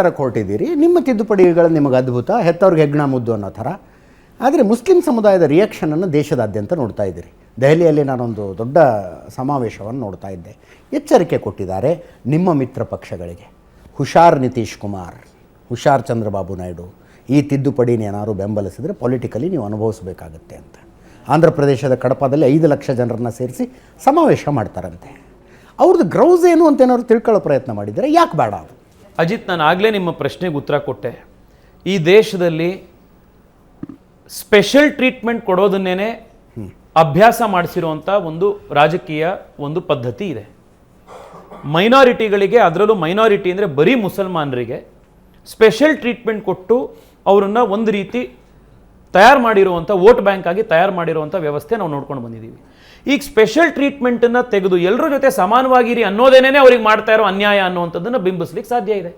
ತರಕ್ಕೆ ಹೊರಟಿದ್ದೀರಿ, ನಿಮ್ಮ ತಿದ್ದುಪಡಿಗಳು ನಿಮಗೆ ಅದ್ಭುತ, ಹೆತ್ತವ್ರಿಗೆ ಹೆಗ್ಗಣ ಮುದ್ದು ಅನ್ನೋ ಥರ. ಆದರೆ ಮುಸ್ಲಿಂ ಸಮುದಾಯದ ರಿಯಾಕ್ಷನನ್ನು ದೇಶದಾದ್ಯಂತ ನೋಡ್ತಾ ಇದ್ದೀರಿ. ದೆಹಲಿಯಲ್ಲಿ ನಾನೊಂದು ದೊಡ್ಡ ಸಮಾವೇಶವನ್ನು ನೋಡ್ತಾ ಇದ್ದೆ. ಎಚ್ಚರಿಕೆ ಕೊಟ್ಟಿದ್ದಾರೆ ನಿಮ್ಮ ಮಿತ್ರ ಪಕ್ಷಗಳಿಗೆ. ಹುಷಾರ್ ನಿತೀಶ್ ಕುಮಾರ್, ಹುಷಾರ್ ಚಂದ್ರಬಾಬು ನಾಯ್ಡು, ಈ ತಿದ್ದುಪಡಿನ ಏನಾದ್ರು ಬೆಂಬಲಿಸಿದರೆ ಪೊಲಿಟಿಕಲಿ ನೀವು ಅನುಭವಿಸಬೇಕಾಗತ್ತೆ ಅಂತ. ಆಂಧ್ರ ಪ್ರದೇಶದ ಕಡಪದಲ್ಲಿ 5 ಲಕ್ಷ ಜನರನ್ನು ಸೇರಿಸಿ ಸಮಾವೇಶ ಮಾಡ್ತಾರಂತೆ. ಅವ್ರದ್ದು ಗ್ರೌಸ್ ಏನು ಅಂತ ಏನಾದ್ರು ತಿಳ್ಕೊಳ್ಳೋ ಪ್ರಯತ್ನ ಮಾಡಿದರೆ ಯಾಕೆ ಬೇಡ ಅದು? ಅಜಿತ್, ನಾನು ಆಗಲೇ ನಿಮ್ಮ ಪ್ರಶ್ನೆಗೆ ಉತ್ತರ ಕೊಟ್ಟೆ. ಈ ದೇಶದಲ್ಲಿ ಸ್ಪೆಷಲ್ ಟ್ರೀಟ್ಮೆಂಟ್ ಕೊಡೋದನ್ನೇ ಅಭ್ಯಾಸ ಮಾಡಿಸಿರುವಂಥ ಒಂದು ರಾಜಕೀಯ ಒಂದು ಪದ್ಧತಿ ಇದೆ. ಮೈನಾರಿಟಿಗಳಿಗೆ, ಅದರಲ್ಲೂ ಮೈನಾರಿಟಿ ಅಂದರೆ ಬರೀ ಮುಸಲ್ಮಾನರಿಗೆ ಸ್ಪೆಷಲ್ ಟ್ರೀಟ್ಮೆಂಟ್ ಕೊಟ್ಟು ಅವರನ್ನು ಒಂದು ರೀತಿ ತಯಾರು ಮಾಡಿರುವಂಥ ವೋಟ್ ಬ್ಯಾಂಕ್ ಆಗಿ ತಯಾರು ಮಾಡಿರುವಂಥ ವ್ಯವಸ್ಥೆ ನಾವು ನೋಡ್ಕೊಂಡು ಬಂದಿದ್ದೀವಿ. ಈಗ ಸ್ಪೆಷಲ್ ಟ್ರೀಟ್ಮೆಂಟನ್ನು ತೆಗೆದು ಎಲ್ಲರ ಜೊತೆ ಸಮಾನವಾಗಿರಿ ಅನ್ನೋದೇನೇ ಅವ್ರಿಗೆ ಮಾಡ್ತಾ ಇರೋ ಅನ್ಯಾಯ ಅನ್ನುವಂಥದ್ದನ್ನು ಬಿಂಬಿಸ್ಲಿಕ್ಕೆ ಸಾಧ್ಯ ಇದೆ.